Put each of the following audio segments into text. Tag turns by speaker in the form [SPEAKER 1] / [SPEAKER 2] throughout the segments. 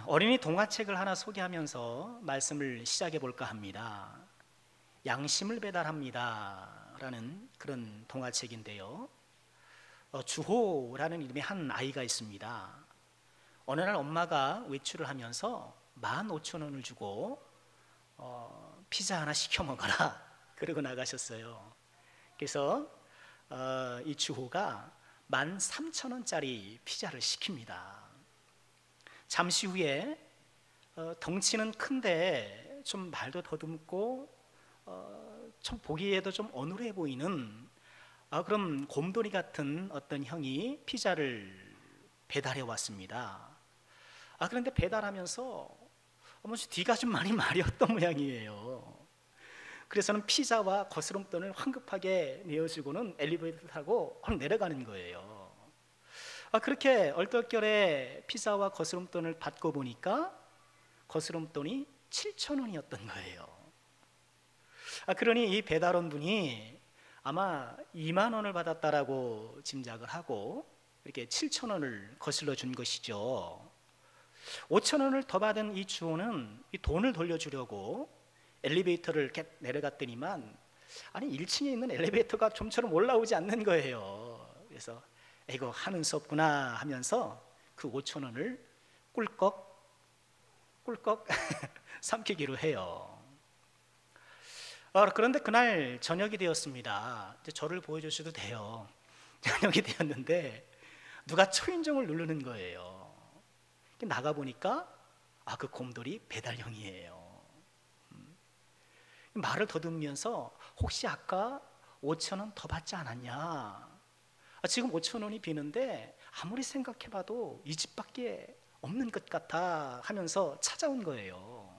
[SPEAKER 1] 어린이 동화책을 하나 소개하면서 말씀을 시작해 볼까 합니다. 양심을 배달합니다 라는 그런 동화책인데요, 주호라는 이름의 한 아이가 있습니다. 어느 날 엄마가 외출을 하면서 15,000원을 주고 피자 하나 시켜 먹어라 그러고 나가셨어요. 그래서 이 주호가 13,000원짜리 피자를 시킵니다. 잠시 후에 덩치는 큰데 좀 말도 더듬고 좀 보기에도 좀 어눌해 보이는 그럼 곰돌이 같은 어떤 형이 피자를 배달해 왔습니다. 그런데 배달하면서 뒤가 좀 많이 마렸던 모양이에요. 그래서는 피자와 거스름돈을 황급하게 내어주고는 엘리베이터 타고 확 내려가는 거예요. 그렇게 얼떨결에 피자와 거스름돈을 받고 보니까 거스름돈이 7,000원이었던 거예요. 그러니 이 배달원 분이 아마 2만 원을 받았다라고 짐작을 하고 이렇게 7,000원을 거슬러 준 것이죠. 5,000원을 더 받은 이 주호는 이 돈을 돌려주려고 엘리베이터를 이렇게 내려갔더니만 1층에 있는 엘리베이터가 좀처럼 올라오지 않는 거예요. 그래서 이거 하는 수 없구나 하면서 그 5,000원을 꿀꺽 삼키기로 해요. 그런데 그날 저녁이 되었습니다. 이제 저를 보여주셔도 돼요. 저녁이 되었는데 누가 초인종을 누르는 거예요. 나가보니까 그 곰돌이 배달형이에요. 말을 더듬으면서 혹시 아까 5,000원 더 받지 않았냐? 지금 5,000원이 비는데 아무리 생각해봐도 이 집밖에 없는 것 같아 하면서 찾아온 거예요.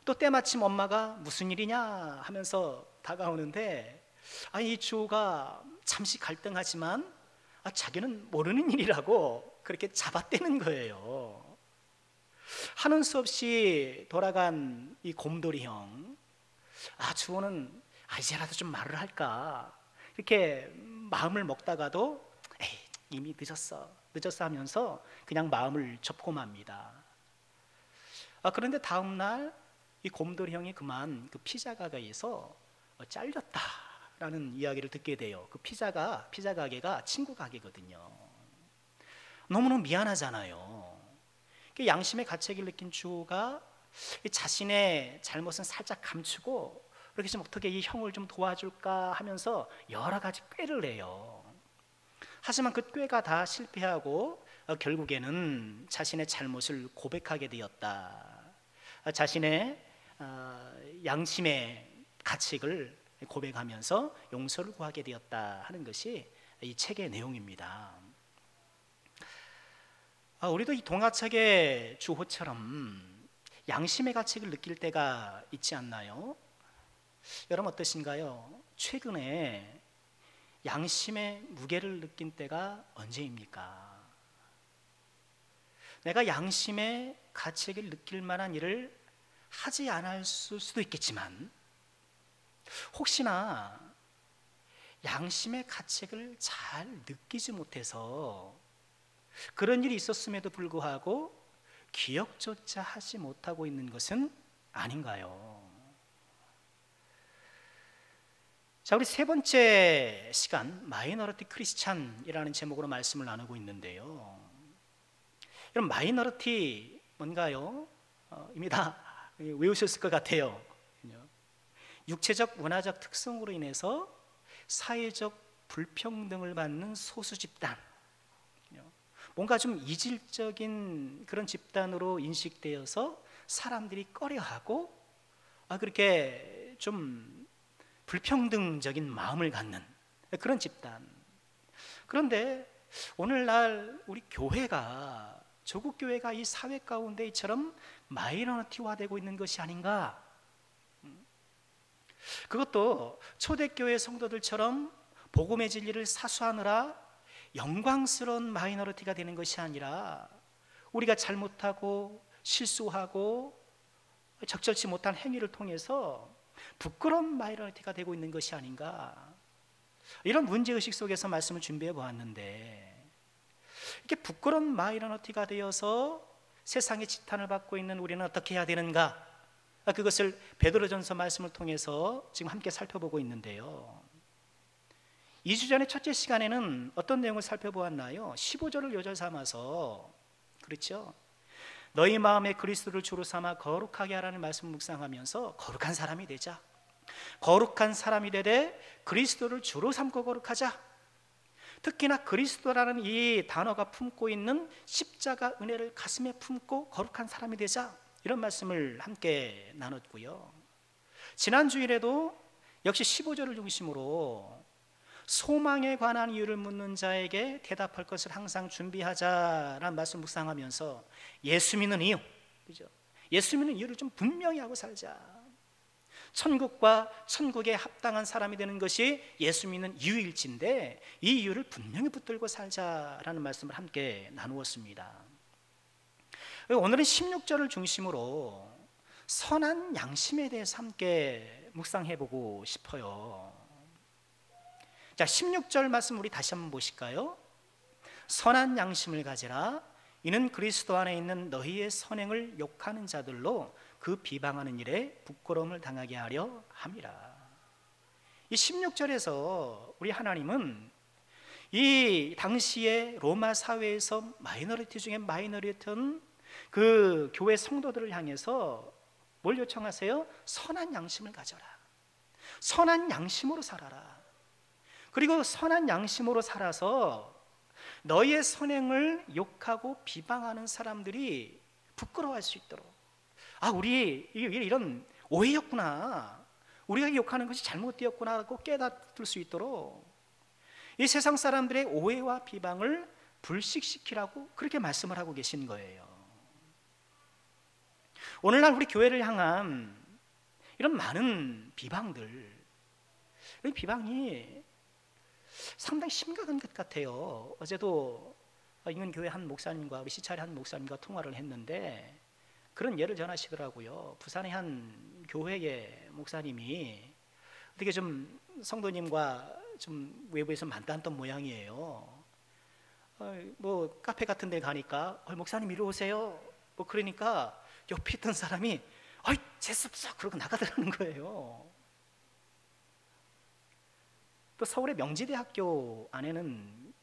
[SPEAKER 1] 또 때마침 엄마가 무슨 일이냐 하면서 다가오는데 이 주호가 잠시 갈등하지만 자기는 모르는 일이라고 그렇게 잡아떼는 거예요. 하는 수 없이 돌아간 이 곰돌이 형, 주호는 이제라도 좀 말을 할까 이렇게 마음을 먹다가도 에이, 이미 늦었어 하면서 그냥 마음을 접고 맙니다. 그런데 다음날 이 곰돌이 형이 그만 그 피자 가게에서 잘렸다라는 이야기를 듣게 돼요. 그 피자 가게가 친구 가게거든요. 너무너무 미안하잖아요. 양심의 가책을 느낀 주호가 자신의 잘못은 살짝 감추고 이렇게 좀 어떻게 이 형을 좀 도와줄까 하면서 여러 가지 꾀를 내요. 하지만 그 꾀가 다 실패하고 결국에는 자신의 잘못을 고백하게 되었다. 자신의 양심의 가책을 고백하면서 용서를 구하게 되었다 하는 것이 이 책의 내용입니다. 우리도 이 동화책의 주호처럼 양심의 가책을 느낄 때가 있지 않나요? 여러분 어떠신가요? 최근에 양심의 무게를 느낀 때가 언제입니까? 내가 양심의 가책을 느낄 만한 일을 하지 않았을 수도 있겠지만 혹시나 양심의 가책을 잘 느끼지 못해서 그런 일이 있었음에도 불구하고 기억조차 하지 못하고 있는 것은 아닌가요? 자, 우리 세 번째 시간 마이너리티 크리스찬이라는 제목으로 말씀을 나누고 있는데요, 여러분 마이너리티 뭔가요? 이미 다 외우셨을 것 같아요. 육체적 문화적 특성으로 인해서 사회적 불평등을 받는 소수 집단, 뭔가 좀 이질적인 그런 집단으로 인식되어서 사람들이 꺼려하고 그렇게 좀 불평등적인 마음을 갖는 그런 집단. 그런데 오늘날 우리 교회가, 조국 교회가 이 사회 가운데 이처럼 마이너리티화되고 있는 것이 아닌가? 그것도 초대교회 성도들처럼 복음의 진리를 사수하느라 영광스러운 마이너리티가 되는 것이 아니라 우리가 잘못하고 실수하고 적절치 못한 행위를 통해서 부끄러운 마이너리티가 되고 있는 것이 아닌가, 이런 문제의식 속에서 말씀을 준비해 보았는데, 이렇게 부끄러운 마이너리티가 되어서 세상의 지탄을 받고 있는 우리는 어떻게 해야 되는가? 그것을 베드로전서 말씀을 통해서 지금 함께 살펴보고 있는데요. 2주 전에 첫째 시간에는 어떤 내용을 살펴보았나요? 15절을 요절 삼아서, 그렇죠? 너희 마음에 그리스도를 주로 삼아 거룩하게 하라는 말씀을 묵상하면서 거룩한 사람이 되자. 거룩한 사람이 되되 그리스도를 주로 삼고 거룩하자. 특히나 그리스도라는 이 단어가 품고 있는 십자가 은혜를 가슴에 품고 거룩한 사람이 되자. 이런 말씀을 함께 나눴고요. 지난 주일에도 역시 15절을 중심으로 소망에 관한 이유를 묻는 자에게 대답할 것을 항상 준비하자라는 말씀 묵상하면서 예수 믿는 이유, 그죠? 예수 믿는 이유를 좀 분명히 하고 살자. 천국과 천국에 합당한 사람이 되는 것이 예수 믿는 이유일진데 이 이유를 분명히 붙들고 살자라는 말씀을 함께 나누었습니다. 오늘은 16절을 중심으로 선한 양심에 대해서 함께 묵상해보고 싶어요. 자, 16절 말씀 우리 다시 한번 보실까요? 선한 양심을 가지라. 이는 그리스도 안에 있는 너희의 선행을 욕하는 자들로 그 비방하는 일에 부끄러움을 당하게 하려 함이라. 이 16절에서 우리 하나님은 이 당시의 로마 사회에서 마이너리티 중에 마이너리티였던 그 교회 성도들을 향해서 뭘 요청하세요? 선한 양심을 가져라. 선한 양심으로 살아라. 그리고 선한 양심으로 살아서 너희의 선행을 욕하고 비방하는 사람들이 부끄러워할 수 있도록, 우리 이런 오해였구나, 우리가 욕하는 것이 잘못되었구나라고 깨닫을 수 있도록 이 세상 사람들의 오해와 비방을 불식시키라고 그렇게 말씀을 하고 계신 거예요. 오늘날 우리 교회를 향한 이런 많은 비방들, 이 비방이 상당히 심각한 것 같아요. 어제도 인근교회 한 목사님과 우리 시찰의 한 목사님과 통화를 했는데 그런 예를 전하시더라고요. 부산의 한 교회의 목사님이 어떻게 좀 성도님과 좀 외부에서 만났던 모양이에요. 뭐 카페 같은 데 가니까 목사님 이리 오세요. 뭐 그러니까 옆에 있던 사람이 재수없어 그러고 나가더라는 거예요. 또 서울의 명지대학교 안에는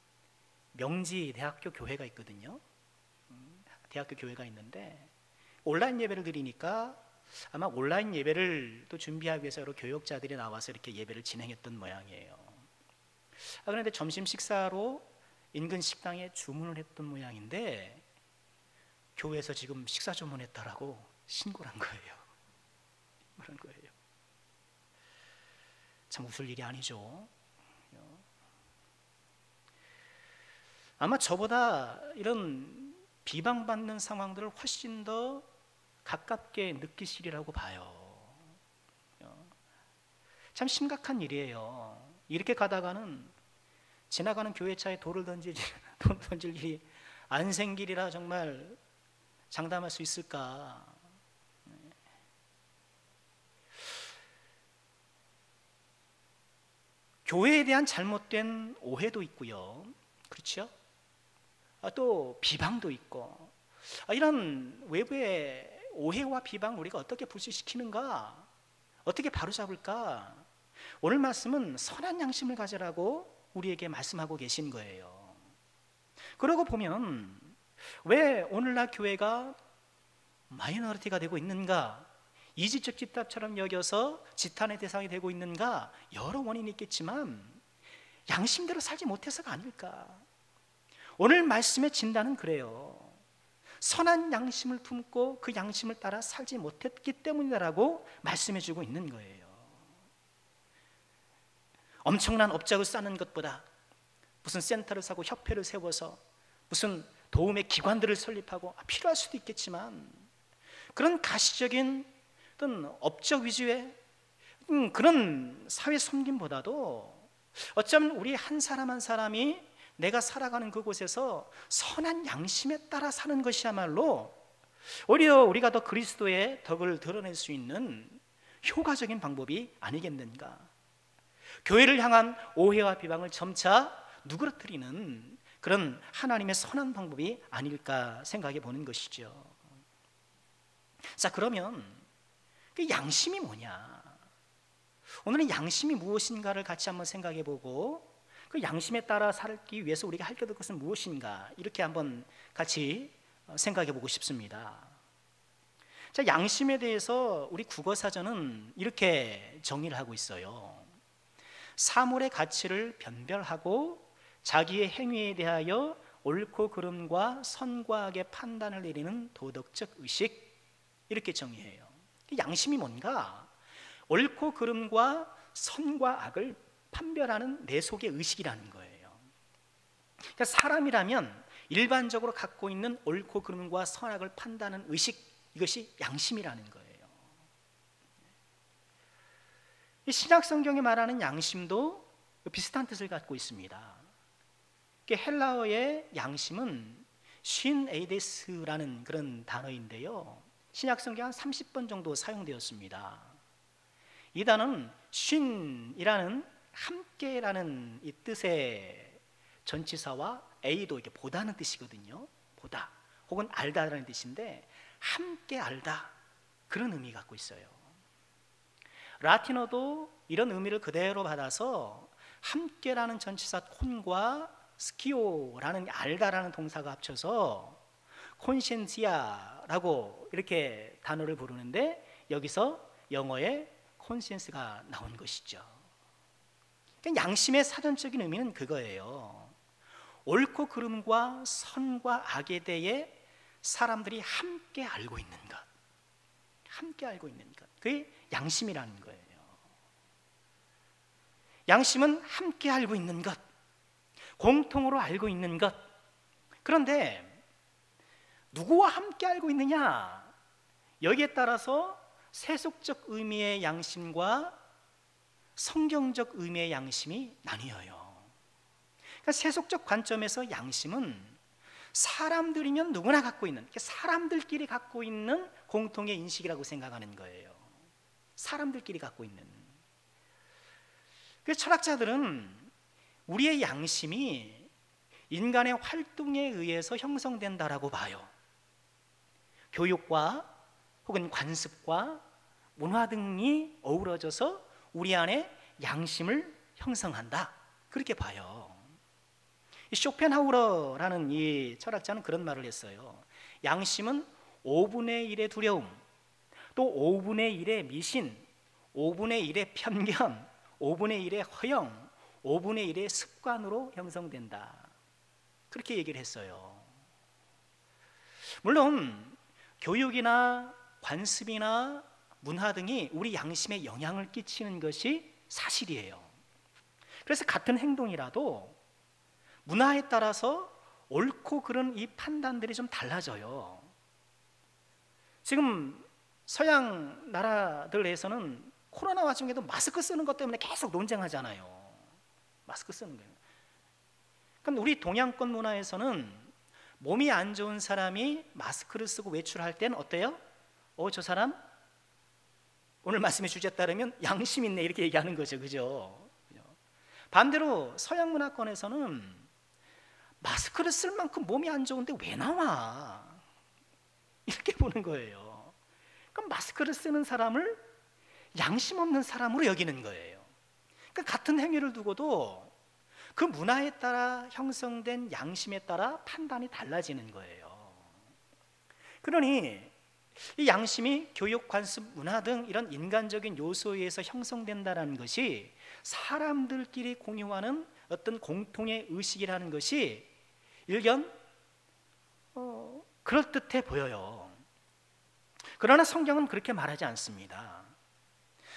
[SPEAKER 1] 명지대학교 교회가 있거든요. 대학교 교회가 있는데 온라인 예배를 드리니까 아마 온라인 예배를 또 준비하기 위해서 여러 교역자들이 나와서 이렇게 예배를 진행했던 모양이에요. 그런데 점심 식사로 인근 식당에 주문을 했던 모양인데 교회에서 지금 식사 주문했다라고 신고를 한 거예요. 그런 거예요. 참 웃을 일이 아니죠. 아마 저보다 이런 비방받는 상황들을 훨씬 더 가깝게 느끼시리라고 봐요. 참 심각한 일이에요. 이렇게 가다가는 지나가는 교회차에 돌을 던질 일이 안 생기리라 정말 장담할 수 있을까? 교회에 대한 잘못된 오해도 있고요. 그렇죠? 또 비방도 있고, 이런 외부의 오해와 비방 우리가 어떻게 불식시키는가, 어떻게 바로잡을까? 오늘 말씀은 선한 양심을 가지라고 우리에게 말씀하고 계신 거예요. 그러고 보면 왜 오늘날 교회가 마이너리티가 되고 있는가, 이지적 집단처럼 여겨서 지탄의 대상이 되고 있는가, 여러 원인이 있겠지만 양심대로 살지 못해서가 아닐까. 오늘 말씀의 진단은 그래요. 선한 양심을 품고 그 양심을 따라 살지 못했기 때문이라고 말씀해 주고 있는 거예요. 엄청난 업적을 쌓는 것보다 무슨 센터를 사고 협회를 세워서 무슨 도움의 기관들을 설립하고 필요할 수도 있겠지만 그런 가시적인 어떤 업적 위주의 그런 사회 섬김보다도 어쩌면 우리 한 사람 한 사람이 내가 살아가는 그곳에서 선한 양심에 따라 사는 것이야말로 오히려 우리가 더 그리스도의 덕을 드러낼 수 있는 효과적인 방법이 아니겠는가. 교회를 향한 오해와 비방을 점차 누그러뜨리는 그런 하나님의 선한 방법이 아닐까 생각해 보는 것이죠. 자, 그러면 그 양심이 뭐냐? 오늘은 양심이 무엇인가를 같이 한번 생각해 보고, 그 양심에 따라 살기 위해서 우리가 할 것은 무엇인가, 이렇게 한번 같이 생각해 보고 싶습니다. 자, 양심에 대해서 우리 국어사전은 이렇게 정의를 하고 있어요. 사물의 가치를 변별하고 자기의 행위에 대하여 옳고 그름과 선과 악의 판단을 내리는 도덕적 의식, 이렇게 정의해요. 양심이 뭔가? 옳고 그름과 선과 악을 판별하는 내 속의 의식이라는 거예요. 그러니까 사람이라면 일반적으로 갖고 있는 옳고 그름과 선악을 판단하는 의식, 이것이 양심이라는 거예요. 신약 성경이 말하는 양심도 비슷한 뜻을 갖고 있습니다. 헬라어의 양심은 쉰 에이데스라는 그런 단어인데요, 신약 성경 한 30번 정도 사용되었습니다. 이 단어는 쉰이라는 함께라는 이 뜻의 전치사와 에이도, 이렇게 보다는 뜻이거든요. 보다 혹은 알다라는 뜻인데, 함께 알다, 그런 의미 갖고 있어요. 라틴어도 이런 의미를 그대로 받아서 함께라는 전치사 콘과 스키오라는 알다라는 동사가 합쳐서 콘시엔시아라고 이렇게 단어를 부르는데, 여기서 영어의 콘시엔스가 나온 것이죠. 그러니까 양심의 사전적인 의미는 그거예요. 옳고 그름과 선과 악에 대해 사람들이 함께 알고 있는 것, 함께 알고 있는 것, 그게 양심이라는 거예요. 양심은 함께 알고 있는 것, 공통으로 알고 있는 것. 그런데 누구와 함께 알고 있느냐, 여기에 따라서 세속적 의미의 양심과 성경적 의미의 양심이 나뉘어요. 그러니까 세속적 관점에서 양심은 사람들이면 누구나 갖고 있는, 사람들끼리 갖고 있는 공통의 인식이라고 생각하는 거예요. 사람들끼리 갖고 있는. 그래서 철학자들은 우리의 양심이 인간의 활동에 의해서 형성된다라고 봐요. 교육과 혹은 관습과 문화 등이 어우러져서 우리 안에 양심을 형성한다, 그렇게 봐요. 쇼펜하우러라는 이 철학자는 그런 말을 했어요. 양심은 5분의 1의 두려움, 또 5분의 1의 미신, 5분의 1의 편견, 5분의 1의 허영, 5분의 1의 습관으로 형성된다, 그렇게 얘기를 했어요. 물론 교육이나 관습이나 문화 등이 우리 양심에 영향을 끼치는 것이 사실이에요. 그래서 같은 행동이라도 문화에 따라서 옳고 그른 이 판단들이 좀 달라져요. 지금 서양 나라들에서는 코로나 와중에도 마스크 쓰는 것 때문에 계속 논쟁하잖아요. 마스크 쓰는 거예요. 그럼 우리 동양권 문화에서는 몸이 안 좋은 사람이 마스크를 쓰고 외출할 때는 어때요? 저 사람 오늘 말씀의 주제에 따르면 양심 있네, 이렇게 얘기하는 거죠. 그죠? 반대로 서양 문화권에서는 마스크를 쓸 만큼 몸이 안 좋은데 왜 나와? 이렇게 보는 거예요. 그럼 마스크를 쓰는 사람을 양심 없는 사람으로 여기는 거예요. 그러니까 같은 행위를 두고도 그 문화에 따라 형성된 양심에 따라 판단이 달라지는 거예요. 그러니 이 양심이 교육, 관습, 문화 등 이런 인간적인 요소에 의해서 형성된다는 것이 사람들끼리 공유하는 어떤 공통의 의식이라는 것이 일견 그럴듯해 보여요. 그러나 성경은 그렇게 말하지 않습니다.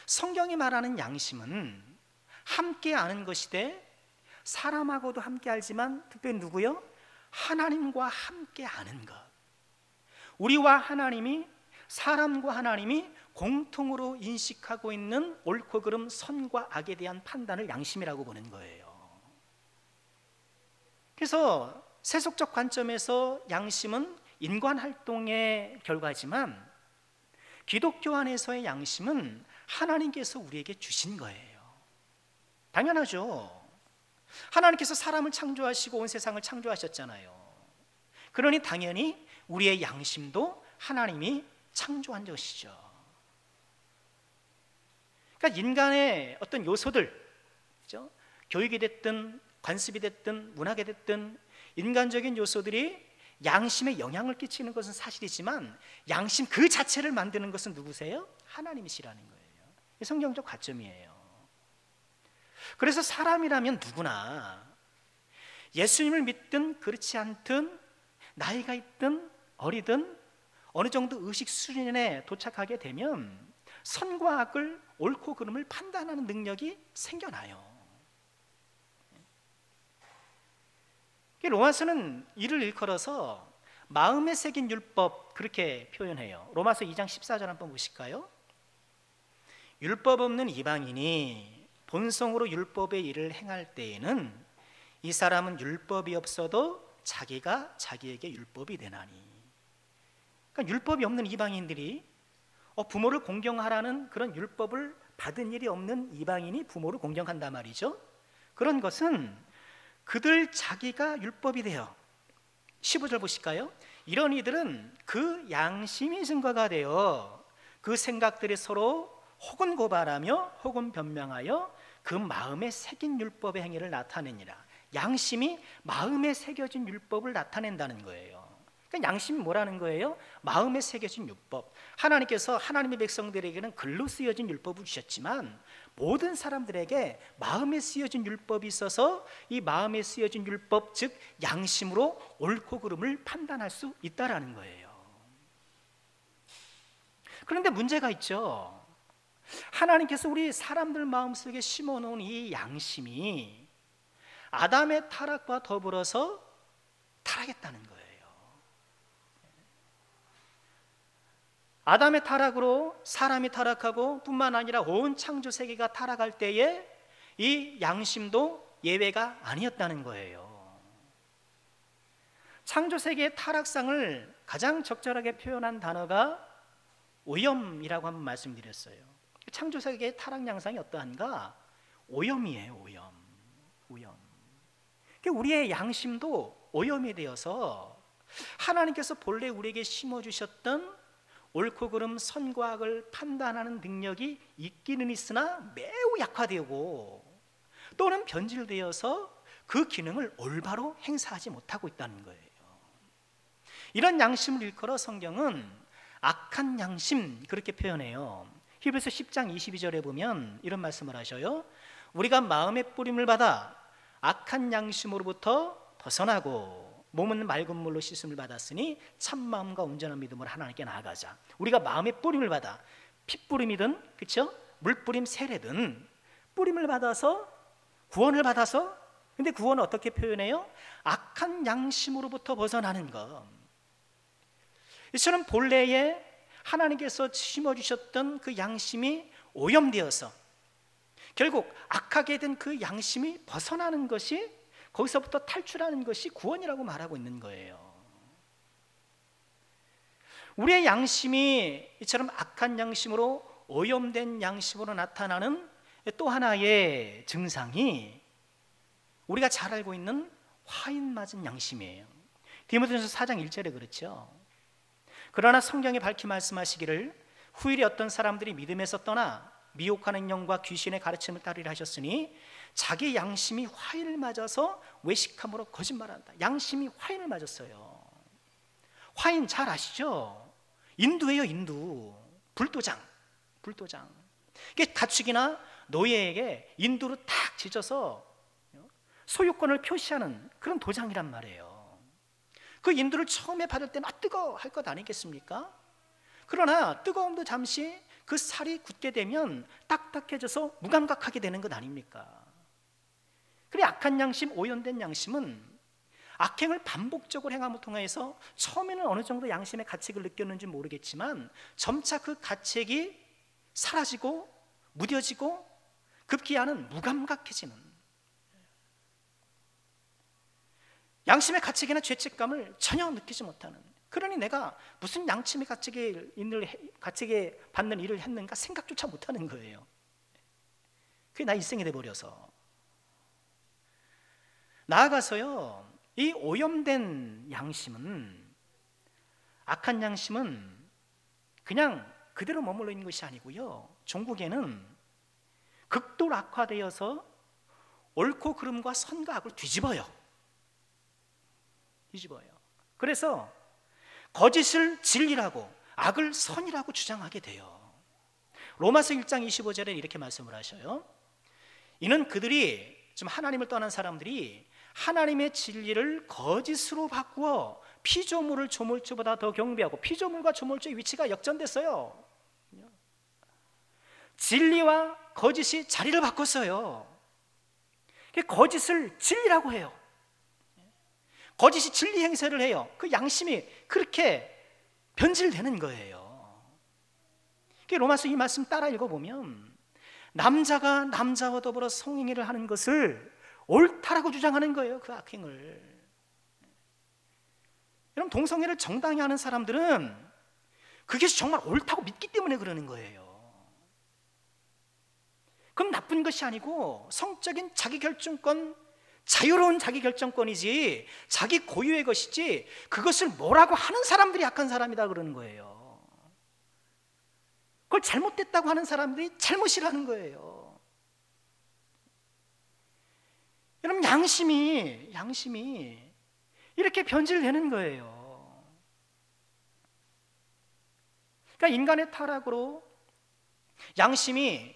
[SPEAKER 1] 성경이 말하는 양심은 함께 아는 것이되, 사람하고도 함께 알지만 특별히 누구요? 하나님과 함께 아는 것. 우리와 하나님이, 사람과 하나님이 공통으로 인식하고 있는 옳고 그름, 선과 악에 대한 판단을 양심이라고 보는 거예요. 그래서 세속적 관점에서 양심은 인간 활동의 결과지만, 기독교 안에서의 양심은 하나님께서 우리에게 주신 거예요. 당연하죠. 하나님께서 사람을 창조하시고 온 세상을 창조하셨잖아요. 그러니 당연히 우리의 양심도 하나님이 창조한 것이죠. 그러니까 인간의 어떤 요소들, 그렇죠? 교육이 됐든 관습이 됐든 문학이 됐든 인간적인 요소들이 양심에 영향을 끼치는 것은 사실이지만 양심 그 자체를 만드는 것은 누구세요? 하나님이시라는 거예요. 이 성경적 가점이에요. 그래서 사람이라면 누구나 예수님을 믿든 그렇지 않든 나이가 있든 어리든 어느 정도 의식 수준에 도착하게 되면 선과 악을 옳고 그름을 판단하는 능력이 생겨나요. 로마서는 이를 일컬어서 마음에 새긴 율법 그렇게 표현해요. 로마서 2장 14절 한번 보실까요? 율법 없는 이방인이 본성으로 율법의 일을 행할 때에는 이 사람은 율법이 없어도 자기가 자기에게 율법이 되나니. 그러니까 율법이 없는 이방인들이 부모를 공경하라는 그런 율법을 받은 일이 없는 이방인이 부모를 공경한단 말이죠. 그런 것은 그들 자기가 율법이 되어 15절 보실까요? 이런 이들은 그 양심이 증거가 되어 그 생각들이 서로 혹은 고발하며 혹은 변명하여 그 마음에 새긴 율법의 행위를 나타내니라. 양심이 마음에 새겨진 율법을 나타낸다는 거예요. 그러니까 양심이 뭐라는 거예요? 마음에 새겨진 율법. 하나님께서 하나님의 백성들에게는 글로 쓰여진 율법을 주셨지만 모든 사람들에게 마음에 쓰여진 율법이 있어서 이 마음에 쓰여진 율법, 즉 양심으로 옳고 그름을 판단할 수 있다라는 거예요. 그런데 문제가 있죠. 하나님께서 우리 사람들 마음속에 심어놓은 이 양심이 아담의 타락과 더불어서 타락했다는 거예요. 아담의 타락으로 사람이 타락하고 뿐만 아니라 온 창조 세계가 타락할 때에 이 양심도 예외가 아니었다는 거예요. 창조 세계의 타락상을 가장 적절하게 표현한 단어가 오염이라고 한번 말씀드렸어요. 창조 세계의 타락 양상이 어떠한가? 오염이에요. 오염. 우리의 양심도 오염이 되어서 하나님께서 본래 우리에게 심어주셨던 옳고 그름 선과 악을 판단하는 능력이 있기는 있으나 매우 약화되고 또는 변질되어서 그 기능을 올바로 행사하지 못하고 있다는 거예요. 이런 양심을 일컬어 성경은 악한 양심 그렇게 표현해요. 히브리서 10장 22절에 보면 이런 말씀을 하셔요. 우리가 마음의 뿌림을 받아 악한 양심으로부터 벗어나고 몸은 맑은 물로 씻음을 받았으니 참 마음과 온전한 믿음으로 하나님께 나아가자. 우리가 마음의 뿌림을 받아 핏뿌림이든 그렇죠? 물뿌림 세례든 뿌림을 받아서 구원을 받아서 근데 구원은 어떻게 표현해요? 악한 양심으로부터 벗어나는 것. 이처럼 본래에 하나님께서 심어주셨던 그 양심이 오염되어서 결국 악하게 된 그 양심이 벗어나는 것이 거기서부터 탈출하는 것이 구원이라고 말하고 있는 거예요. 우리의 양심이 이처럼 악한 양심으로 오염된 양심으로 나타나는 또 하나의 증상이 우리가 잘 알고 있는 화인 맞은 양심이에요. 디모데전서 4장 1절에 그렇죠. 그러나 성경에 밝히 말씀하시기를 후일에 어떤 사람들이 믿음에서 떠나 미혹하는 영과 귀신의 가르침을 따르려 하셨으니 자기 양심이 화인을 맞아서 외식함으로 거짓말한다. 양심이 화인을 맞았어요. 화인 잘 아시죠? 인두예요. 인두. 불도장. 이게 가축이나 노예에게 인두로 탁 찢어서 소유권을 표시하는 그런 도장이란 말이에요. 그 인두를 처음에 받을 때는 뜨거워 할 것 아니겠습니까? 그러나 뜨거움도 잠시 그 살이 굳게 되면 딱딱해져서 무감각하게 되는 것 아닙니까? 그래 악한 양심, 오염된 양심은 악행을 반복적으로 행함을 통해서 처음에는 어느 정도 양심의 가책을 느꼈는지 모르겠지만 점차 그 가책이 사라지고 무뎌지고 급기야는 무감각해지는 양심의 가책이나 죄책감을 전혀 느끼지 못하는 그러니 내가 무슨 양심의 가책에 받는 일을 했는가 생각조차 못하는 거예요. 그게 나 일생이 돼버려서 나아가서요, 이 오염된 양심은, 악한 양심은 그냥 그대로 머물러 있는 것이 아니고요, 종국에는 극도로 악화되어서 옳고 그름과 선과 악을 뒤집어요. 그래서 거짓을 진리라고, 악을 선이라고 주장하게 돼요. 로마서 1장 25절에 이렇게 말씀을 하셔요. 이는 그들이, 좀 하나님을 떠난 사람들이 하나님의 진리를 거짓으로 바꾸어 피조물을 조물주보다 더 경배하고, 피조물과 조물주의 위치가 역전됐어요. 진리와 거짓이 자리를 바꿨어요. 거짓을 진리라고 해요. 거짓이 진리 행세를 해요. 그 양심이 그렇게 변질되는 거예요. 로마서 이 말씀 따라 읽어보면, 남자가 남자와 더불어 성행위를 하는 것을 옳다라고 주장하는 거예요. 그 악행을. 여러분, 동성애를 정당히 하는 사람들은 그것이 정말 옳다고 믿기 때문에 그러는 거예요. 그럼 나쁜 것이 아니고 성적인 자기결정권, 자유로운 자기결정권이지, 자기 고유의 것이지, 그것을 뭐라고 하는 사람들이 악한 사람이다 그러는 거예요. 그걸 잘못됐다고 하는 사람들이 잘못이라는 거예요. 여러분, 양심이 이렇게 변질되는 거예요. 그러니까 인간의 타락으로 양심이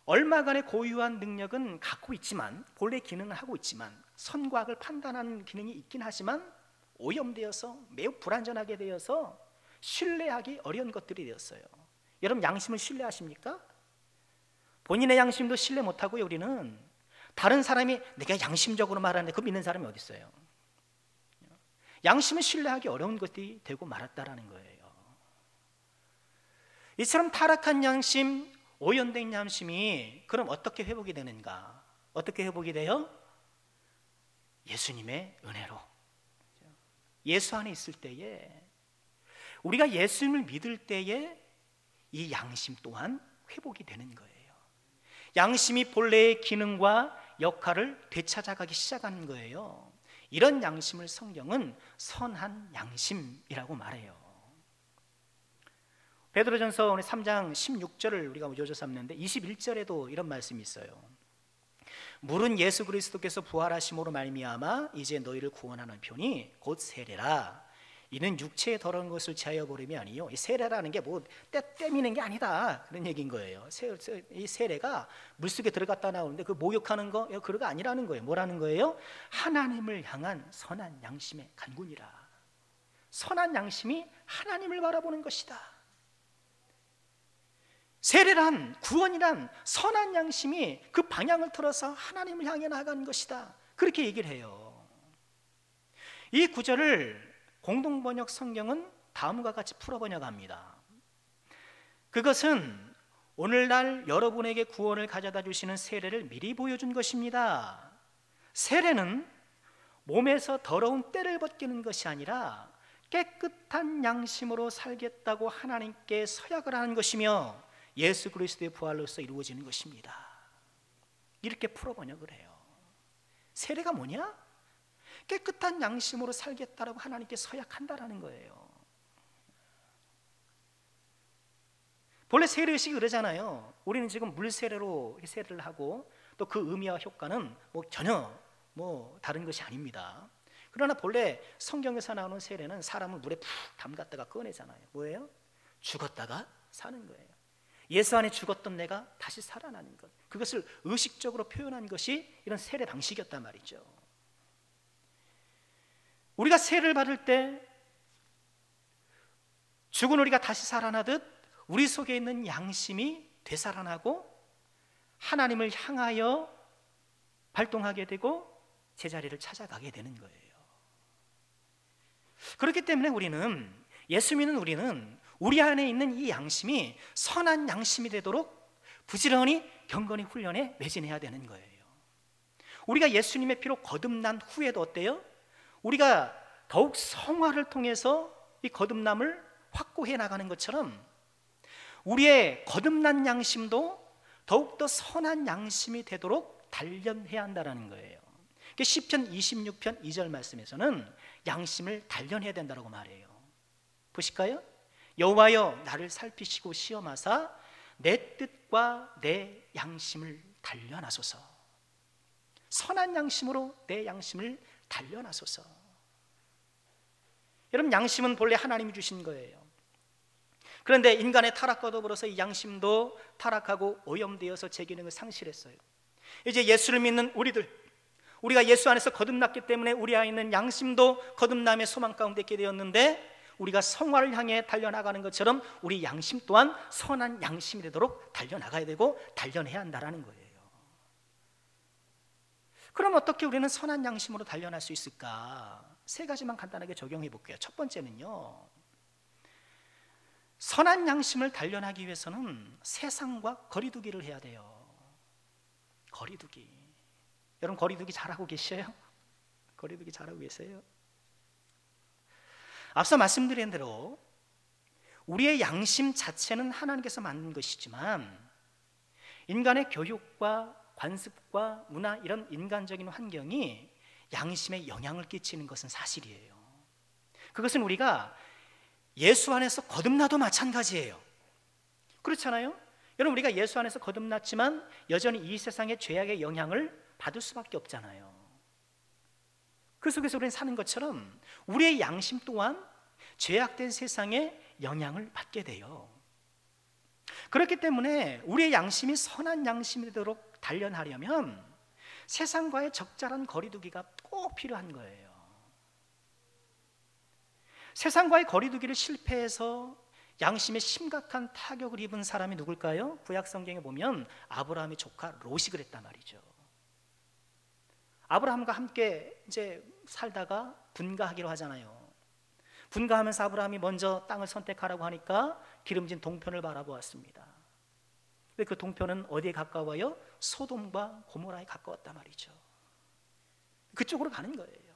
[SPEAKER 1] 얼마간의 고유한 능력은 갖고 있지만, 본래 기능을 하고 있지만, 선과 악을 판단하는 기능이 있긴 하지만 오염되어서 매우 불완전하게 되어서 신뢰하기 어려운 것들이 되었어요. 여러분, 양심을 신뢰하십니까? 본인의 양심도 신뢰 못하고요, 우리는 다른 사람이 내가 양심적으로 말하는데 그거 믿는 사람이 어디 있어요? 양심을 신뢰하기 어려운 것들이 되고 말았다라는 거예요. 이처럼 타락한 양심, 오염된 양심이 그럼 어떻게 회복이 되는가? 어떻게 회복이 돼요? 예수님의 은혜로. 예수 안에 있을 때에, 우리가 예수님을 믿을 때에 이 양심 또한 회복이 되는 거예요. 양심이 본래의 기능과 역할을 되찾아가기 시작하는 거예요. 이런 양심을 성경은 선한 양심이라고 말해요. 베드로전서 3장 16절을 우리가 요조 삼는데 21절에도 이런 말씀이 있어요. 물은 예수 그리스도께서 부활하심으로 말미암아 이제 너희를 구원하는 편이 곧 세례라. 이는 육체의 더러운 것을 제하여 버림이 아니요, 이 세례라는 게 뭐 떼미는 게 아니다 그런 얘기인 거예요. 이 세례가 물속에 들어갔다 나오는데 그 목욕하는 거, 그거가 아니라는 거예요. 뭐라는 거예요? 하나님을 향한 선한 양심의 간군이라. 선한 양심이 하나님을 바라보는 것이다. 세례란, 구원이란 선한 양심이 그 방향을 틀어서 하나님을 향해 나아가는 것이다, 그렇게 얘기를 해요. 이 구절을 공동번역 성경은 다음과 같이 풀어 번역합니다. 그것은 오늘날 여러분에게 구원을 가져다 주시는 세례를 미리 보여준 것입니다. 세례는 몸에서 더러운 때를 벗기는 것이 아니라 깨끗한 양심으로 살겠다고 하나님께 서약을 하는 것이며 예수 그리스도의 부활로서 이루어지는 것입니다. 이렇게 풀어 번역을 해요. 세례가 뭐냐? 깨끗한 양심으로 살겠다라고 하나님께 서약한다라는 거예요. 본래 세례의식이 그러잖아요. 우리는 지금 물세례로 세례를 하고 또 그 의미와 효과는 전혀 다른 것이 아닙니다. 그러나 본래 성경에서 나오는 세례는 사람을 물에 푹 담갔다가 꺼내잖아요. 뭐예요? 죽었다가 사는 거예요. 예수 안에 죽었던 내가 다시 살아나는 것, 그것을 의식적으로 표현한 것이 이런 세례 방식이었단 말이죠. 우리가 세례를 받을 때 죽은 우리가 다시 살아나듯 우리 속에 있는 양심이 되살아나고 하나님을 향하여 발동하게 되고 제자리를 찾아가게 되는 거예요. 그렇기 때문에 예수 믿는 우리는 우리 안에 있는 이 양심이 선한 양심이 되도록 부지런히 경건히 훈련에 매진해야 되는 거예요. 우리가 예수님의 피로 거듭난 후에도 어때요? 우리가 더욱 성화를 통해서 이 거듭남을 확고해 나가는 것처럼 우리의 거듭난 양심도 더욱더 선한 양심이 되도록 단련해야 한다는 거예요. 시편 26편 2절 말씀에서는 양심을 단련해야 된다고 말해요. 보실까요? 여호와여 나를 살피시고 시험하사 내 뜻과 내 양심을 단련하소서. 선한 양심으로 내 양심을 단련하소서. 여러분, 양심은 본래 하나님이 주신 거예요. 그런데 인간의 타락과 더불어서 이 양심도 타락하고 오염되어서 제 기능을 상실했어요. 이제 예수를 믿는 우리가 예수 안에서 거듭났기 때문에 우리 안에 있는 양심도 거듭남의 소망 가운데 있게 되었는데, 우리가 성화를 향해 달려나가는 것처럼 우리 양심 또한 선한 양심이 되도록 달려나가야 되고 단련해야 한다는 거예요. 그럼 어떻게 우리는 선한 양심으로 단련할 수 있을까? 세 가지만 간단하게 적용해 볼게요. 첫 번째는요, 선한 양심을 단련하기 위해서는 세상과 거리두기를 해야 돼요. 거리두기. 여러분, 거리두기 잘하고 계셔요? 거리두기 잘하고 계세요? 앞서 말씀드린 대로 우리의 양심 자체는 하나님께서 만든 것이지만, 인간의 교육과 관습과 문화, 이런 인간적인 환경이 양심에 영향을 끼치는 것은 사실이에요. 그것은 우리가 예수 안에서 거듭나도 마찬가지예요. 그렇잖아요? 여러분, 우리가 예수 안에서 거듭났지만 여전히 이 세상의 죄악의 영향을 받을 수밖에 없잖아요. 그 속에서 우리는 사는 것처럼 우리의 양심 또한 죄악된 세상의 영향을 받게 돼요. 그렇기 때문에 우리의 양심이 선한 양심이 되도록 단련하려면 세상과의 적절한 거리두기가 꼭 필요한 거예요. 세상과의 거리두기를 실패해서 양심에 심각한 타격을 입은 사람이 누굴까요? 구약 성경에 보면 아브라함의 조카 롯이 그랬단 말이죠. 아브라함과 함께 이제 살다가 분가하기로 하잖아요. 분가하면서 아브라함이 먼저 땅을 선택하라고 하니까 기름진 동편을 바라보았습니다. 근데 그 동편은 어디에 가까워요? 소돔과 고모라에 가까웠단 말이죠. 그쪽으로 가는 거예요.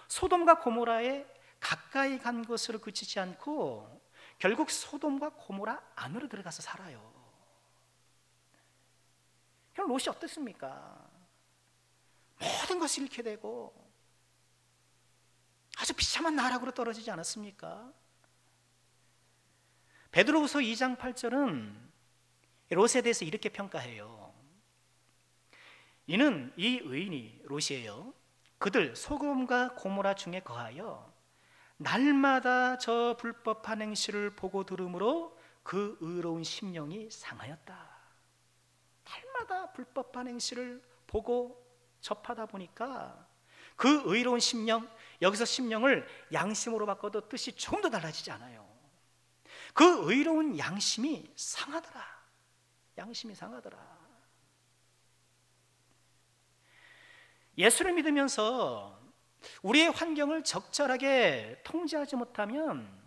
[SPEAKER 1] 소돔과 고모라에 가까이 간 것으로 그치지 않고 결국 소돔과 고모라 안으로 들어가서 살아요. 그럼 롯이 어떻습니까? 모든 것을 잃게 되고 아주 비참한 나락으로 떨어지지 않았습니까? 베드로후서 2장 8절은 롯에 대해서 이렇게 평가해요. 이는 이 의인이, 롯이에요, 그들 소돔과 고모라 중에 거하여 날마다 저 불법한 행실을 보고 들으므로 그 의로운 심령이 상하였다. 날마다 불법한 행실을 보고 접하다 보니까 그 의로운 심령, 여기서 심령을 양심으로 바꿔도 뜻이 조금 더 달라지지 않아요. 그 의로운 양심이 상하더라. 양심이 상하더라. 예수를 믿으면서 우리의 환경을 적절하게 통제하지 못하면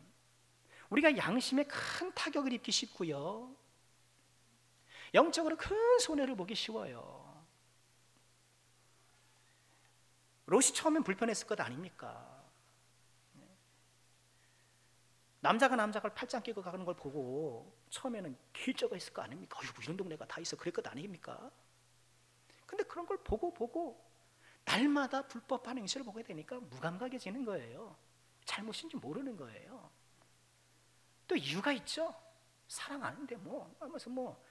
[SPEAKER 1] 우리가 양심에 큰 타격을 입기 쉽고요, 영적으로 큰 손해를 보기 쉬워요. 롯이 처음엔 불편했을 것 아닙니까? 남자가 남자가 팔짱 끼고 가는 걸 보고 처음에는 길쩍어 있을 거 아닙니까? 어이구, 이런 동네가 다 있어, 그럴 것 아닙니까? 근데 그런 걸 보고 날마다 불법한 행실을 보게 되니까 무감각해지는 거예요. 잘못인지 모르는 거예요. 또 이유가 있죠. 사랑하는데 하면서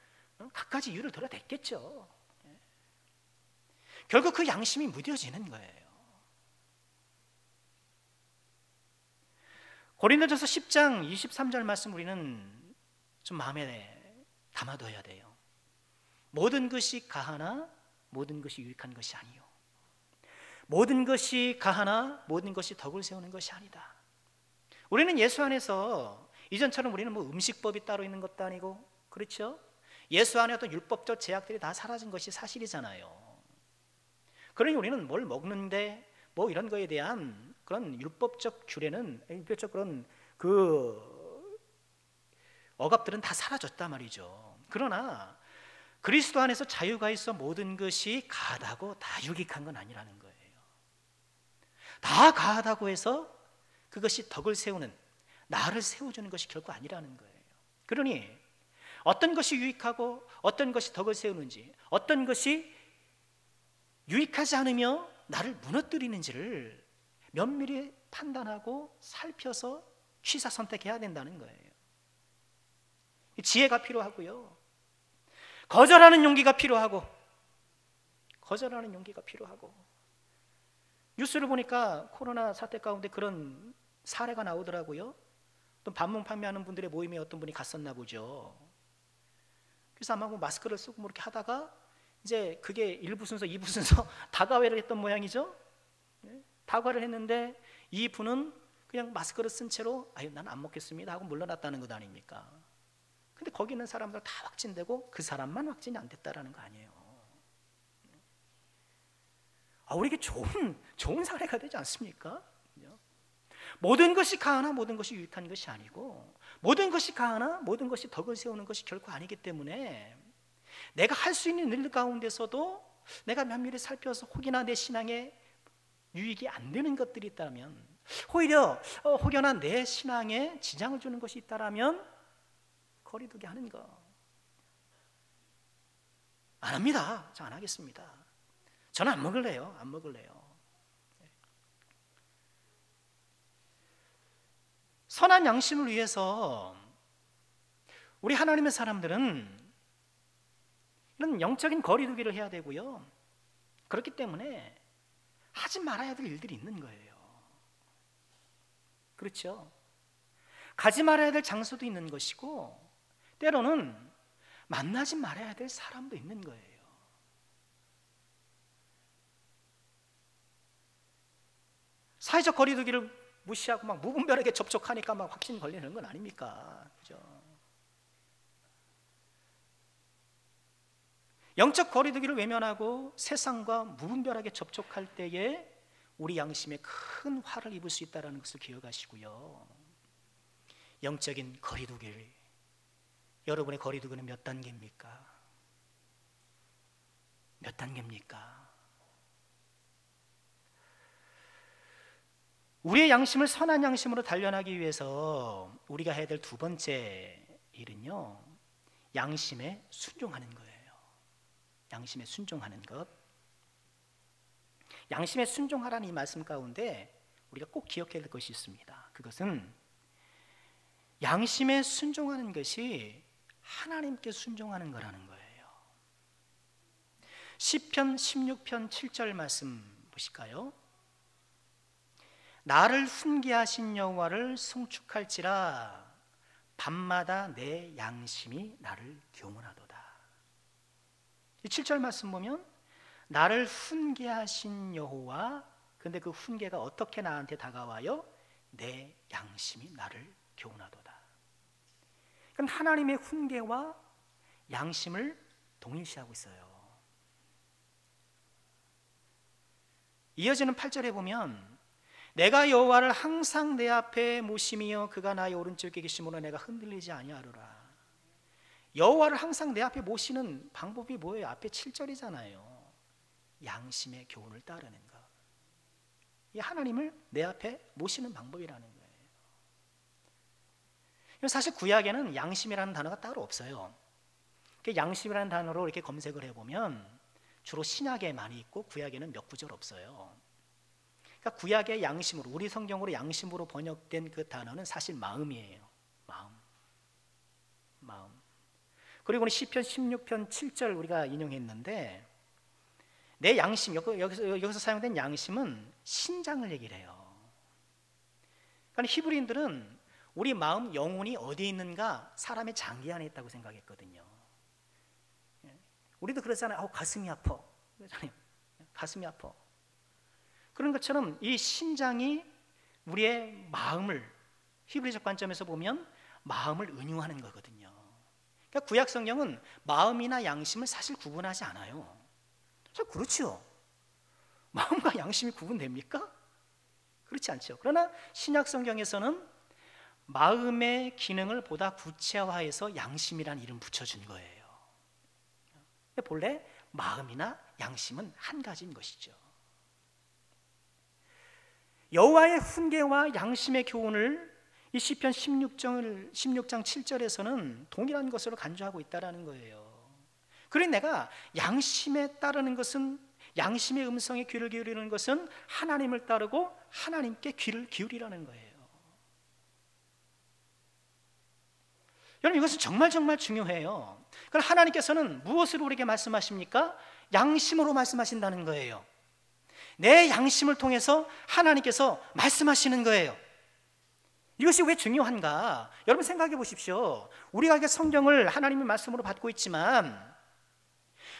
[SPEAKER 1] 갖가지 이유를 들어댔겠죠. 결국 그 양심이 무뎌지는 거예요. 고린도전서 10장 23절 말씀 우리는 좀 마음에 담아둬야 돼요. 모든 것이 가하나 모든 것이 유익한 것이 아니요, 모든 것이 가하나 모든 것이 덕을 세우는 것이 아니다. 우리는 예수 안에서 이전처럼 우리는 음식법이 따로 있는 것도 아니고, 그렇죠? 예수 안에 어떤 율법적 제약들이 다 사라진 것이 사실이잖아요. 그러니 우리는 뭘 먹는데 이런 거에 대한 그런 율법적 규례는, 율법적 그런 그 억압들은 다 사라졌단 말이죠. 그러나 그리스도 안에서 자유가 있어 모든 것이 가하다고 다 유익한 건 아니라는 거예요. 다 가하다고 해서 그것이 덕을 세우는, 나를 세워주는 것이 결코 아니라는 거예요. 그러니 어떤 것이 유익하고 어떤 것이 덕을 세우는지, 어떤 것이 유익하지 않으며 나를 무너뜨리는지를 면밀히 판단하고 살펴서 취사 선택해야 된다는 거예요. 지혜가 필요하고요, 거절하는 용기가 필요하고, 뉴스를 보니까 코로나 사태 가운데 그런 사례가 나오더라고요. 또 반문 판매하는 분들의 모임에 어떤 분이 갔었나 보죠. 그래서 아마 마스크를 쓰고 이렇게 하다가 이제 그게 1부 순서, 2부 순서 다과회를 했던 모양이죠. 다과를 했는데 이 분은 그냥 마스크를 쓴 채로 아유 난 안 먹겠습니다 하고 물러났다는 것 아닙니까? 근데 거기 있는 사람들 다 확진되고 그 사람만 확진이 안 됐다라는 거 아니에요. 우리에게 좋은 사례가 되지 않습니까? 모든 것이 가하나 모든 것이 유익한 것이 아니고, 모든 것이 가하나 모든 것이 덕을 세우는 것이 결코 아니기 때문에 내가 할 수 있는 일 가운데서도 내가 면밀히 살펴서 혹이나 내 신앙에 유익이 안 되는 것들이 있다면, 오히려 혹여나 내 신앙에 지장을 주는 것이 있다면 거리두기 하는 거 안 합니다. 저 안 하겠습니다. 저는 안 먹을래요. 선한 양심을 위해서 우리 하나님의 사람들은 이런 영적인 거리두기를 해야 되고요, 그렇기 때문에 하지 말아야 될 일들이 있는 거예요. 그렇죠? 가지 말아야 될 장소도 있는 것이고, 때로는 만나지 말아야 될 사람도 있는 거예요. 사회적 거리두기를 무시하고 막 무분별하게 접촉하니까 막 확진 걸리는 건 아닙니까? 그죠? 영적 거리두기를 외면하고 세상과 무분별하게 접촉할 때에 우리 양심에 큰 화를 입을 수 있다는 것을 기억하시고요, 영적인 거리두기를, 여러분의 거리두기는 몇 단계입니까? 몇 단계입니까? 우리의 양심을 선한 양심으로 단련하기 위해서 우리가 해야 될 두 번째 일은요, 양심에 순종하는 거예요. 양심에 순종하는 것. 양심에 순종하라는 이 말씀 가운데 우리가 꼭 기억해야 될 것이 있습니다. 그것은 양심에 순종하는 것이 하나님께 순종하는 거라는 거예요. 시편 16편 7절 말씀 보실까요? 나를 훈계하신 여호와를 송축할지라 밤마다 내 양심이 나를 교문하도다. 이 7절 말씀 보면 나를 훈계하신 여호와, 근데 그 훈계가 어떻게 나한테 다가와요? 내 양심이 나를 교훈하도다. 그럼 하나님의 훈계와 양심을 동일시하고 있어요. 이어지는 8절에 보면 내가 여호와를 항상 내 앞에 모심이여 그가 나의 오른쪽에 계심으로 내가 흔들리지 아니하리라. 여호와를 항상 내 앞에 모시는 방법이 뭐예요? 앞에 7절이잖아요. 양심의 교훈을 따르는 것. 이 하나님을 내 앞에 모시는 방법이라는 거예요. 사실 구약에는 양심이라는 단어가 따로 없어요. 양심이라는 단어로 이렇게 검색을 해보면 주로 신약에 많이 있고 구약에는 몇 구절 없어요. 그러니까 구약의 양심으로, 우리 성경으로 양심으로 번역된 그 단어는 사실 마음이에요. 마음. 그리고 시편 16편 7절 우리가 인용했는데, 내 양심, 여기서 사용된 양심은 신장을 얘기를 해요. 그러니까 히브리인들은 우리 마음, 영혼이 어디에 있는가? 사람의 장기 안에 있다고 생각했거든요. 우리도 그러잖아요. 가슴이 아파. 그러잖아요. 가슴이 아파. 그런 것처럼 이 신장이 우리의 마음을, 히브리적 관점에서 보면 마음을 은유하는 거거든요. 그러니까 구약 성경은 마음이나 양심을 사실 구분하지 않아요. 그렇죠. 마음과 양심이 구분됩니까? 그렇지 않죠. 그러나 신약 성경에서는 마음의 기능을 보다 구체화해서 양심이라는 이름 붙여준 거예요. 본래 마음이나 양심은 한 가지인 것이죠. 여호와의 훈계와 양심의 교훈을 이 시편 16장 7절에서는 동일한 것으로 간주하고 있다는 거예요. 그래 내가 양심에 따르는 것은 양심의 음성에 귀를 기울이는 것은 하나님을 따르고 하나님께 귀를 기울이라는 거예요. 여러분, 이것은 정말 중요해요. 그럼 하나님께서는 무엇으로 우리에게 말씀하십니까? 양심으로 말씀하신다는 거예요. 내 양심을 통해서 하나님께서 말씀하시는 거예요. 이것이 왜 중요한가? 여러분 생각해 보십시오. 우리가 성경을 하나님의 말씀으로 받고 있지만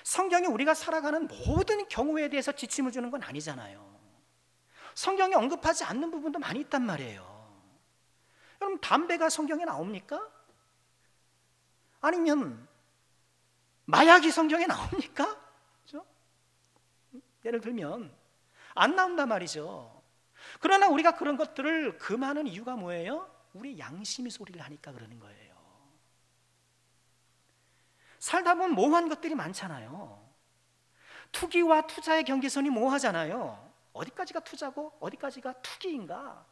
[SPEAKER 1] 성경이 우리가 살아가는 모든 경우에 대해서 지침을 주는 건 아니잖아요. 성경이 언급하지 않는 부분도 많이 있단 말이에요. 여러분, 담배가 성경에 나옵니까? 아니면 마약이 성경에 나옵니까? 그렇죠? 예를 들면 안 나온단 말이죠. 그러나 우리가 그런 것들을 금하는 이유가 뭐예요? 우리 양심이 소리를 하니까 그러는 거예요. 살다 보면 모호한 것들이 많잖아요. 투기와 투자의 경계선이 모호하잖아요. 어디까지가 투자고 어디까지가 투기인가?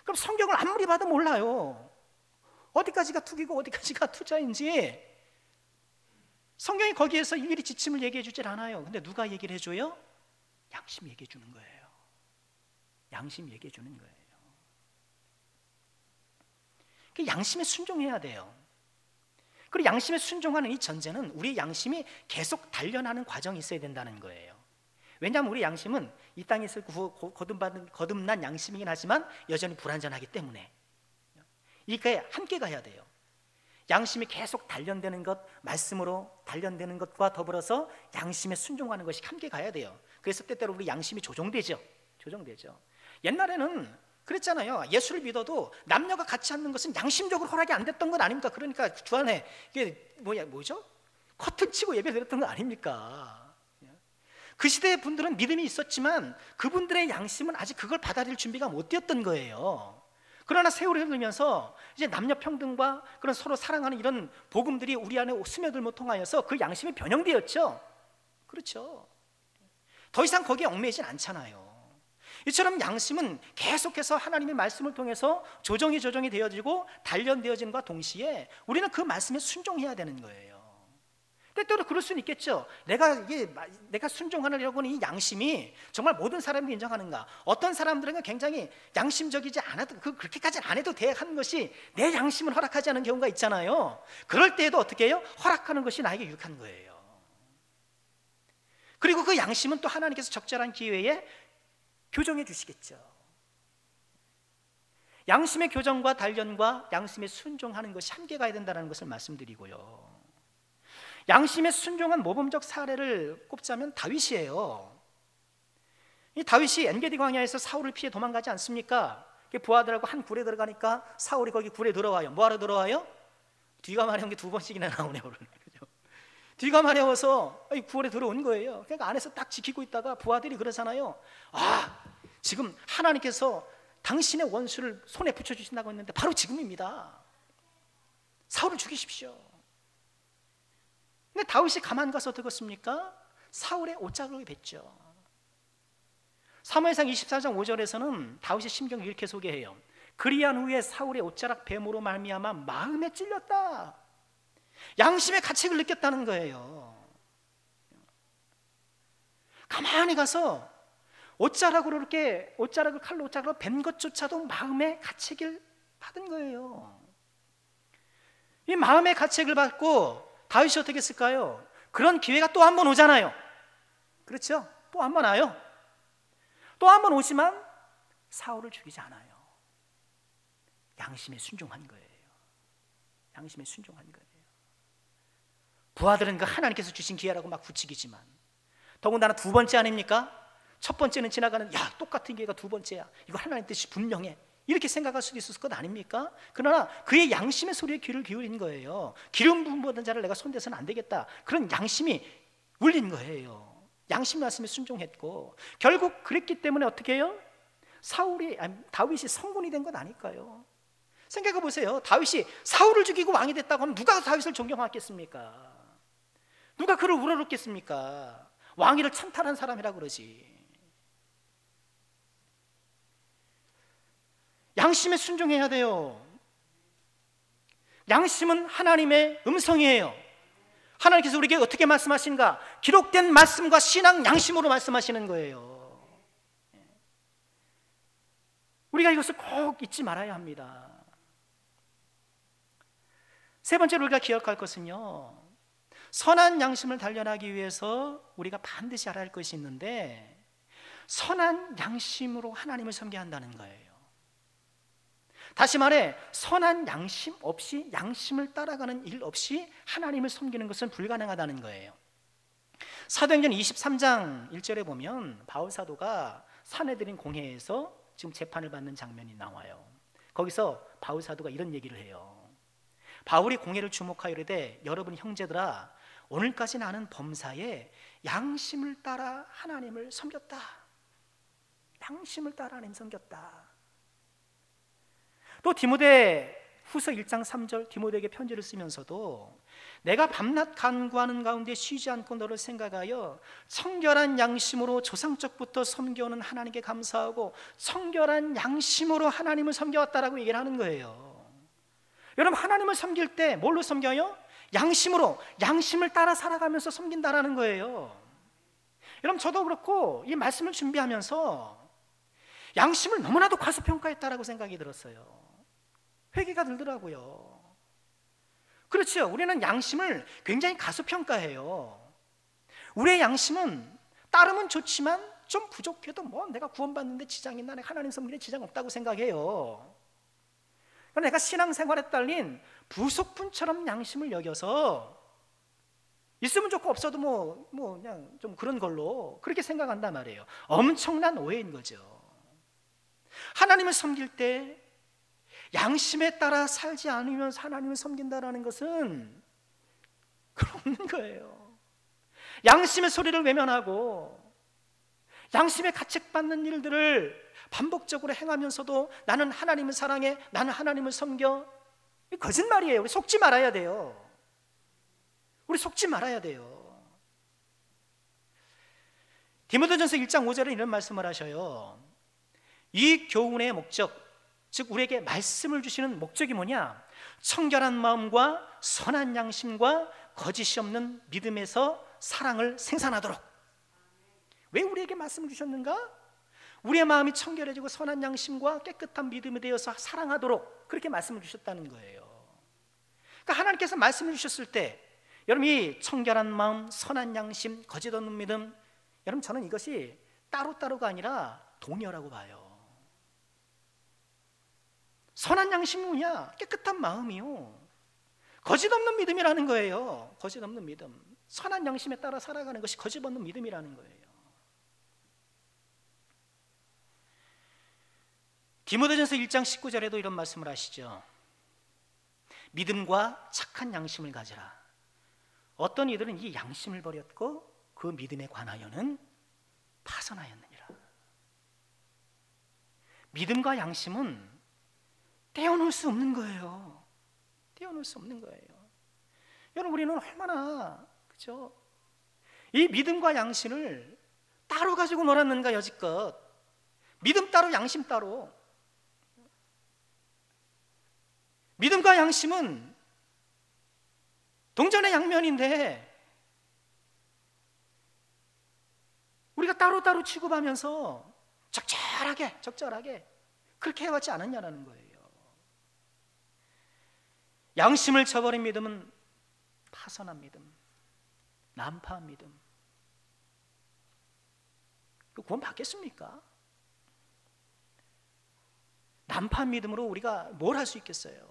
[SPEAKER 1] 그럼 성경을 아무리 봐도 몰라요. 어디까지가 투기고 어디까지가 투자인지 성경이 거기에서 일일이 지침을 얘기해 주질 않아요. 근데 누가 얘기를 해줘요? 양심 얘기해 주는 거예요. 양심 얘기해 주는 거예요. 그 양심에 순종해야 돼요. 그리고 양심에 순종하는 이 전제는 우리 양심이 계속 단련하는 과정이 있어야 된다는 거예요. 왜냐하면 우리 양심은 이 땅에서 거듭난 양심이긴 하지만 여전히 불완전하기 때문에 이게 함께 가야 돼요. 양심이 계속 단련되는 것, 말씀으로 단련되는 것과 더불어서 양심에 순종하는 것이 함께 가야 돼요. 그래서 때때로 우리 양심이 조정되죠. 옛날에는 그랬잖아요. 예수를 믿어도 남녀가 같이 앉는 것은 양심적으로 허락이 안 됐던 건 아닙니까? 그러니까 주 안에 이게 뭐죠? 커튼 치고 예배 드렸던 거 아닙니까? 그 시대의 분들은 믿음이 있었지만 그분들의 양심은 아직 그걸 받아들일 준비가 못 되었던 거예요. 그러나 세월이 흐르면서 이제 남녀 평등과 그런 서로 사랑하는 이런 복음들이 우리 안에 스며들며 통하여서 그 양심이 변형되었죠. 그렇죠. 더 이상 거기에 얽매이진 않잖아요. 이처럼 양심은 계속해서 하나님의 말씀을 통해서 조정이 되어지고 단련되어짐과 동시에 우리는 그 말씀에 순종해야 되는 거예요. 때때로 그럴 수는 있겠죠. 내가 순종하려고 하는 이 양심이 정말 모든 사람이 인정하는가? 어떤 사람들은 굉장히 양심적이지 않아도 그렇게까지는 안 해도 돼 하는 것이 내 양심을 허락하지 않은 경우가 있잖아요. 그럴 때에도 어떻게 해요? 허락하는 것이 나에게 유익한 거예요. 그리고 그 양심은 또 하나님께서 적절한 기회에 교정해 주시겠죠. 양심의 교정과 단련과 양심에 순종하는 것이 함께 가야 된다는 것을 말씀드리고요. 양심에 순종한 모범적 사례를 꼽자면 다윗이에요. 이 다윗이 엔게디 광야에서 사울을 피해 도망가지 않습니까? 부하들하고 한 굴에 들어가니까 사울이 거기 굴에 들어와요. 뭐하러 들어와요? 뒤가 마려운 게 2번씩이나 나오네요. 뒤가 마려워서 이 굴에 들어온 거예요. 그러니까 안에서 딱 지키고 있다가 부하들이 그러잖아요. 지금 하나님께서 당신의 원수를 손에 붙여주신다고 했는데 바로 지금입니다. 사울을 죽이십시오. 근데 다윗이 가만 가서 어떻습니까? 사울의 옷자락을 뱉죠. 사무엘상 24장 5절에서는 다윗의 심경을 이렇게 소개해요. 그리한 후에 사울의 옷자락 뱀으로 말미암아 마음에 찔렸다. 양심의 가책을 느꼈다는 거예요. 가만히 가서 옷자락으로 이렇게 칼로 옷자락으로 뱀 것조차도 마음의 가책을 받은 거예요. 이 마음의 가책을 받고 다윗이 어떻게 했을까요? 그런 기회가 또 한 번 오잖아요. 그렇죠? 또 한 번 와요. 또 한 번 오지만 사울을 죽이지 않아요. 양심에 순종한 거예요. 양심에 순종한 거예요. 부하들은 그 하나님께서 주신 기회라고 막 부추기지만 더군다나 두 번째 아닙니까? 첫 번째는 지나가는 똑같은 기회가 두 번째야. 이거 하나님 뜻이 분명해. 이렇게 생각할 수도 있었을 것 아닙니까? 그러나 그의 양심의 소리에 귀를 기울인 거예요. 기름 부음 받은 자를 내가 손대서는 안 되겠다. 그런 양심이 울린 거예요. 양심 말씀에 순종했고 결국 그랬기 때문에 어떻게 해요? 다윗이 성군이 된 건 아닐까요? 생각해 보세요. 다윗이 사울을 죽이고 왕이 됐다고 하면 누가 다윗을 존경하겠습니까? 누가 그를 우러렀겠습니까? 왕위를 찬탈한 사람이라 그러지. 양심에 순종해야 돼요. 양심은 하나님의 음성이에요. 하나님께서 우리에게 어떻게 말씀하시는가? 기록된 말씀과 신앙 양심으로 말씀하시는 거예요. 우리가 이것을 꼭 잊지 말아야 합니다. 세 번째로 우리가 기억할 것은요, 선한 양심을 단련하기 위해서 우리가 반드시 알아야 할 것이 있는데, 선한 양심으로 하나님을 섬겨야 한다는 거예요. 다시 말해, 선한 양심 없이, 양심을 따라가는 일 없이 하나님을 섬기는 것은 불가능하다는 거예요. 사도행전 23장 1절에 보면 바울 사도가 사내들인 공회에서 지금 재판을 받는 장면이 나와요. 거기서 바울 사도가 이런 얘기를 해요. 바울이 공회를 주목하여 이르되, 여러분 형제들아, 오늘까지 나는 범사에 양심을 따라 하나님을 섬겼다. 양심을 따라 하나님 섬겼다. 또 디모데 후서 1장 3절 디모데에게 편지를 쓰면서도, 내가 밤낮 간구하는 가운데 쉬지 않고 너를 생각하여 청결한 양심으로 조상적부터 섬겨오는 하나님께 감사하고 청결한 양심으로 하나님을 섬겨왔다라고 얘기를 하는 거예요. 여러분, 하나님을 섬길 때 뭘로 섬겨요? 양심으로, 양심을 따라 살아가면서 섬긴다라는 거예요. 여러분, 저도 그렇고 이 말씀을 준비하면서 양심을 너무나도 과소평가했다라고 생각이 들었어요. 회개가 들더라고요. 그렇죠. 우리는 양심을 굉장히 과소평가해요. 우리의 양심은 따르면 좋지만 좀 부족해도 뭐 내가 구원받는데 지장이 있나, 하나님 섬기는 지장 없다고 생각해요. 내가 신앙생활에 딸린 부속품처럼 양심을 여겨서 있으면 좋고 없어도 뭐 그냥 좀 그런 걸로 그렇게 생각한단 말이에요. 엄청난 오해인 거죠. 하나님을 섬길 때 양심에 따라 살지 않으면서 하나님을 섬긴다라는 것은 그런 없는 거예요. 양심의 소리를 외면하고 양심에 가책받는 일들을 반복적으로 행하면서도 나는 하나님을 사랑해, 나는 하나님을 섬겨, 거짓말이에요. 우리 속지 말아야 돼요. 우리 속지 말아야 돼요. 디모데전서 1장 5절에 이런 말씀을 하셔요. 이 교훈의 목적, 즉 우리에게 말씀을 주시는 목적이 뭐냐? 청결한 마음과 선한 양심과 거짓이 없는 믿음에서 사랑을 생산하도록. 왜 우리에게 말씀을 주셨는가? 우리의 마음이 청결해지고 선한 양심과 깨끗한 믿음이 되어서 사랑하도록, 그렇게 말씀을 주셨다는 거예요. 그러니까 하나님께서 말씀을 주셨을 때 여러분, 이 청결한 마음, 선한 양심, 거짓 없는 믿음, 여러분, 저는 이것이 따로따로가 아니라 동요라고 봐요. 선한 양심이 뭐냐? 깨끗한 마음이요. 거짓 없는 믿음이라는 거예요. 거짓 없는 믿음. 선한 양심에 따라 살아가는 것이 거짓 없는 믿음이라는 거예요. 디모데전서 1장 19절에도 이런 말씀을 하시죠. 믿음과 착한 양심을 가지라. 어떤 이들은 이 양심을 버렸고 그 믿음에 관하여는 파선하였느니라. 믿음과 양심은 떼어놓을 수 없는 거예요. 떼어놓을 수 없는 거예요. 여러분, 우리는 얼마나, 그죠? 이 믿음과 양심을 따로 가지고 놀았는가, 여지껏. 믿음 따로, 양심 따로. 믿음과 양심은 동전의 양면인데 우리가 따로따로 취급하면서 적절하게 그렇게 해왔지 않았냐라는 거예요. 양심을 저버린 믿음은 파선한 믿음, 난파한 믿음. 구원 받겠습니까? 난파한 믿음으로 우리가 뭘 할 수 있겠어요?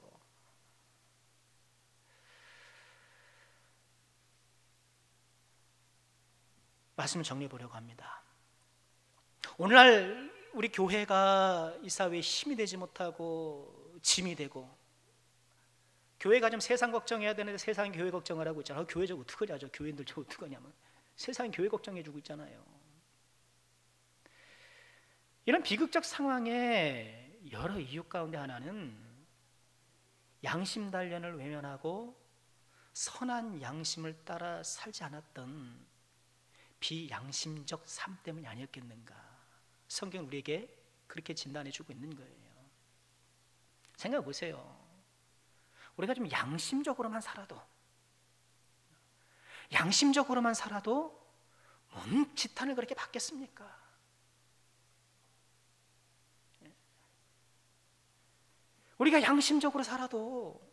[SPEAKER 1] 말씀을 정리해 보려고 합니다. 오늘날 우리 교회가 이 사회에 힘이 되지 못하고 짐이 되고, 교회가 좀 세상 걱정해야 되는데 세상이 교회 걱정을 하고 있잖아요. 교회 저 어떡하냐, 저 교인들 저 어떡하냐면 세상이 교회 걱정해 주고 있잖아요. 이런 비극적 상황에 여러 이유 가운데 하나는 양심 단련을 외면하고 선한 양심을 따라 살지 않았던 비양심적 삶 때문이 아니었겠는가. 성경은 우리에게 그렇게 진단해 주고 있는 거예요. 생각해 보세요. 우리가 좀 양심적으로만 살아도, 양심적으로만 살아도 뭔 지탄을 그렇게 받겠습니까? 우리가 양심적으로 살아도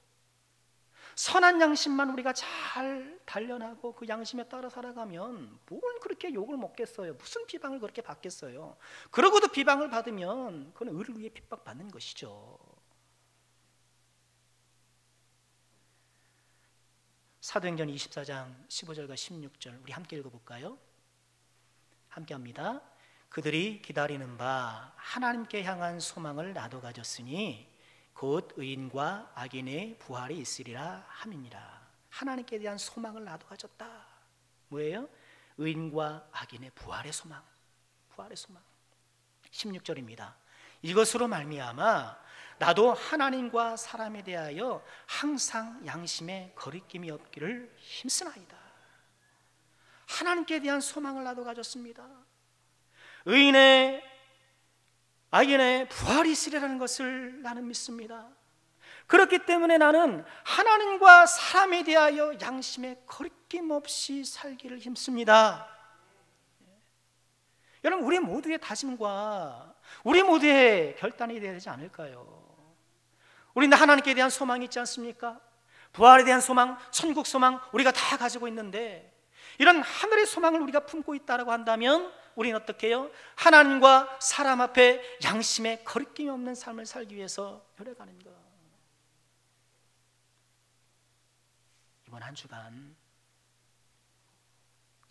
[SPEAKER 1] 선한 양심만 우리가 잘 단련하고 그 양심에 따라 살아가면 뭘 그렇게 욕을 먹겠어요? 무슨 비방을 그렇게 받겠어요? 그러고도 비방을 받으면 그건 의를 위해 핍박받는 것이죠. 사도행전 24장 15절과 16절 우리 함께 읽어볼까요? 함께 합니다. 그들이 기다리는 바 하나님께 향한 소망을 나도 가졌으니 곧 의인과 악인의 부활이 있으리라 함이니라. 하나님께 대한 소망을 나도 가졌다. 뭐예요? 의인과 악인의 부활의 소망. 부활의 소망. 16절입니다. 이것으로 말미암아 나도 하나님과 사람에 대하여 항상 양심에 거리낌이 없기를 힘쓰나이다. 하나님께 대한 소망을 나도 가졌습니다. 의인의 악인의 부활이 있으리라는 것을 나는 믿습니다. 그렇기 때문에 나는 하나님과 사람에 대하여 양심에 거리낌 없이 살기를 힘씁니다. 여러분, 우리 모두의 다짐과 우리 모두의 결단이 되어야 되지 않을까요? 우리는 하나님께 대한 소망이 있지 않습니까? 부활에 대한 소망, 천국 소망 우리가 다 가지고 있는데 이런 하늘의 소망을 우리가 품고 있다고 한다면 우리는 어떻게 해요? 하나님과 사람 앞에 양심에 거리낌이 없는 삶을 살기 위해서 노력하는 것. 이번 한 주간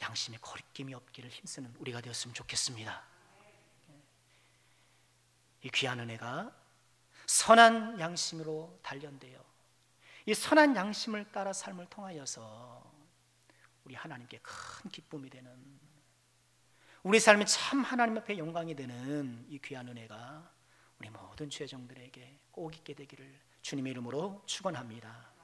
[SPEAKER 1] 양심에 거리낌이 없기를 힘쓰는 우리가 되었으면 좋겠습니다. 이 귀한 은혜가 선한 양심으로 단련되어 이 선한 양심을 따라 삶을 통하여서 우리 하나님께 큰 기쁨이 되는, 우리 삶이 참 하나님 앞에 영광이 되는 이 귀한 은혜가 우리 모든 죄종들에게 꼭 있게 되기를 주님의 이름으로 축원합니다.